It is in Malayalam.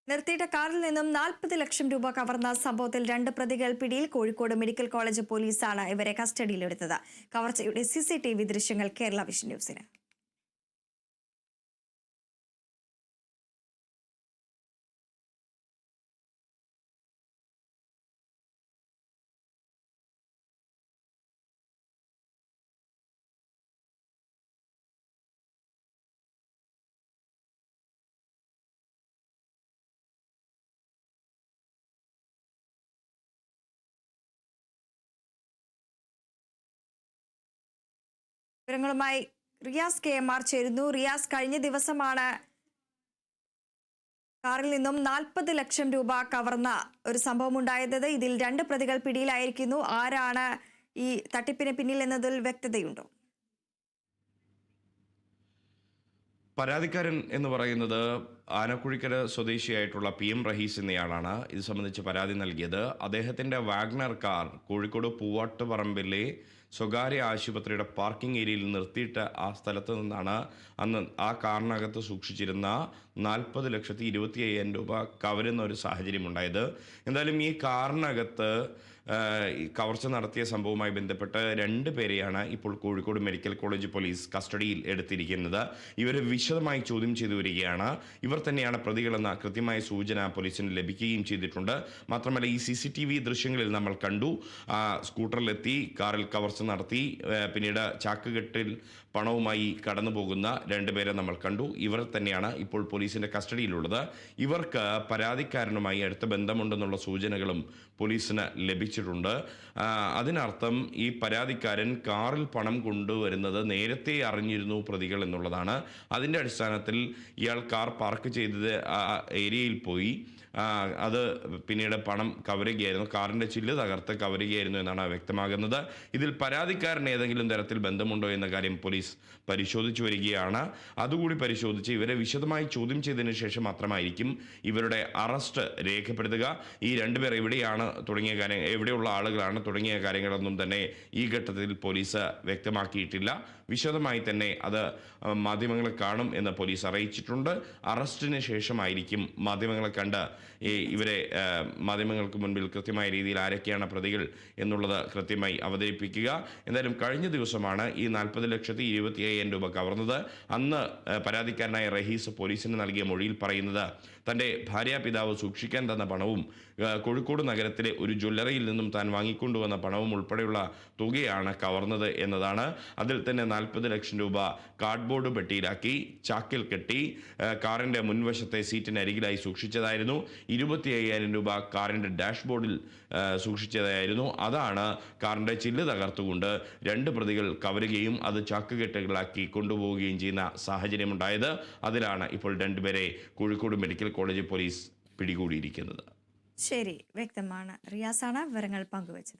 നിർത്തിയിട്ട കാറിൽ നിന്നും 40 ലക്ഷം രൂപ കവർന്ന സംഭവത്തിൽ 2 പ്രതികൾ പിടിയിൽ. കോഴിക്കോട് മെഡിക്കൽ കോളേജ് പോലീസാണ് ഇവരെ കസ്റ്റഡിയിലെടുത്തത്. കവർച്ചയുടെ CCTV ദൃശ്യങ്ങൾ കേരള വിഷൻ ന്യൂസിന്. വിവരങ്ങളുമായി റിയാസ് KMR ചേരുന്നു. റിയാസ്, കഴിഞ്ഞ ദിവസമാണ് കാറിൽ നിന്നും 40 ലക്ഷം രൂപ കവർന്ന ഒരു സംഭവം ഉണ്ടായത്. ഇതിൽ 2 പ്രതികൾ പിടിയിലായിരിക്കുന്നു. ആരാണ് ഈ തട്ടിപ്പിന് പിന്നിൽ എന്നതിൽ വ്യക്തതയുണ്ടോ? പരാതിക്കാരൻ എന്ന് പറയുന്നത് ആനക്കുഴിക്കര സ്വദേശിയായിട്ടുള്ള PM റഹീസ് എന്നയാളാണ്. ഇത് സംബന്ധിച്ച് പരാതി നൽകിയത്. അദ്ദേഹത്തിൻ്റെ വാഗ്നർ കാർ കോഴിക്കോട് പൂവാട്ടുപറമ്പിലെ സ്വകാര്യ ആശുപത്രിയുടെ പാർക്കിംഗ് ഏരിയയിൽ നിർത്തിയിട്ട ആ സ്ഥലത്ത് നിന്നാണ് അന്ന് ആ കാറിനകത്ത് സൂക്ഷിച്ചിരുന്ന 40,25,000 രൂപ കവരുന്ന ഒരു സാഹചര്യം ഉണ്ടായത്. എന്തായാലും ഈ കാറിനകത്ത് കവർച്ച നടത്തിയ സംഭവവുമായി ബന്ധപ്പെട്ട് 2 പേരെയാണ് ഇപ്പോൾ കോഴിക്കോട് മെഡിക്കൽ കോളേജ് പോലീസ് കസ്റ്റഡിയിൽ എടുത്തിരിക്കുന്നത്. ഇവരെ വിശദമായി ചോദ്യം ചെയ്തു വരികയാണ്. ഇവർ തന്നെയാണ് പ്രതികളെന്ന കൃത്യമായ സൂചന പോലീസിന് ലഭിക്കുകയും ചെയ്തിട്ടുണ്ട്. മാത്രമല്ല, ഈ CCTV ദൃശ്യങ്ങളിൽ നമ്മൾ കണ്ടു, സ്കൂട്ടറിലെത്തി കാറിൽ കവർച്ച നടത്തി പിന്നീട് ചാക്കുകെട്ടിൽ പണവുമായി കടന്നു പോകുന്ന 2 പേരെ നമ്മൾ കണ്ടു. ഇവർ തന്നെയാണ് ഇപ്പോൾ പോലീസിന്റെ കസ്റ്റഡിയിലുള്ളത്. ഇവർക്ക് പരാതിക്കാരനുമായി അടുത്ത ബന്ധമുണ്ടെന്നുള്ള സൂചനകളും പോലീസിന് ലഭിച്ചിട്ടുണ്ട്. അതിനർത്ഥം ഈ പരാതിക്കാരൻ കാറിൽ പണം കൊണ്ടുവരുന്നത് നേരത്തെ അറിഞ്ഞിരുന്നു പ്രതികൾ എന്നുള്ളതാണ്. അതിൻ്റെ അടിസ്ഥാനത്തിൽ ഇയാൾ കാർ പാർക്ക് ചെയ്തത് ഏരിയയിൽ പോയി അത് പിന്നീട് പണം കവരുകയായിരുന്നു, കാറിൻ്റെ ചില്ല് തകർത്ത് കവരുകയായിരുന്നു എന്നാണ് വ്യക്തമാകുന്നത്. ഇതിൽ പരാതിക്കാരൻ ഏതെങ്കിലും തരത്തിൽ ബന്ധമുണ്ടോ എന്ന കാര്യം പോലീസ് പരിശോധിച്ചു വരികയാണ്. അതുകൂടി പരിശോധിച്ച് ഇവരെ വിശദമായി ചോദ്യം ചെയ്തതിനു ശേഷം മാത്രമായിരിക്കും ഇവരുടെ അറസ്റ്റ് രേഖപ്പെടുത്തുക. ഈ 2 പേർ എവിടെയാണ് തുടങ്ങിയ കാര്യം, എവിടെയുള്ള ആളുകളാണ് തുടങ്ങിയ കാര്യങ്ങളൊന്നും തന്നെ ഈ ഘട്ടത്തിൽ പോലീസ് വ്യക്തമാക്കിയിട്ടില്ല. വിശദമായി തന്നെ അത് മാധ്യമങ്ങളെ കാണും എന്ന് പോലീസ് അറിയിച്ചിട്ടുണ്ട്. അറസ്റ്റിന് ശേഷമായിരിക്കും മാധ്യമങ്ങളെ കണ്ട് ഇവരെ മാധ്യമങ്ങൾക്ക് മുൻപിൽ കൃത്യമായ രീതിയിൽ ആരൊക്കെയാണ് പ്രതികൾ എന്നുള്ളത് കൃത്യമായി അവതരിപ്പിക്കുക. എന്തായാലും കഴിഞ്ഞ ദിവസമാണ് ഈ 40,25,000 രൂപ കവർന്നത്. അന്ന് പരാതിക്കാരനായ റഹീസ് പോലീസിന് നൽകിയ മൊഴിയിൽ പറയുന്നത് തൻ്റെ ഭാര്യാപിതാവ് സൂക്ഷിക്കാൻ തന്ന പണവും കോഴിക്കോട് നഗരത്തിലെ ഒരു ജ്വല്ലറിയിൽ നിന്നും താൻ വാങ്ങിക്കൊണ്ടുവന്ന പണവും ഉൾപ്പെടെയുള്ള തുകയാണ് കവർന്നത് എന്നതാണ്. അതിൽ തന്നെ 40 ലക്ഷം രൂപ കാർഡ്ബോർഡ് പെട്ടിയിലാക്കി ചാക്കിൽ കെട്ടി കാറിൻ്റെ മുൻവശത്തെ സീറ്റിനരികിലായി സൂക്ഷിച്ചതായിരുന്നു. 25,000 രൂപ കാറിൻ്റെ ഡാഷ്ബോർഡിൽ സൂക്ഷിച്ചതായിരുന്നു. അതാണ് കാറിൻ്റെ ചില്ല് തകർത്തുകൊണ്ട് 2 പ്രതികൾ കവരുകയും അത് ചാക്കുകെട്ടുകളാക്കി കൊണ്ടുപോവുകയും ചെയ്യുന്ന സാഹചര്യമുണ്ടായത്. അതിലാണ് ഇപ്പോൾ 2 പേരെ കോഴിക്കോട് മെഡിക്കൽ കോളേജ് പോലീസ് പിടികൂടിയിരിക്കുന്നത്. ശരി, വ്യക്തമാണ്. റിയാസാണ് വിവരങ്ങൾ പങ്കുവച്ചത്.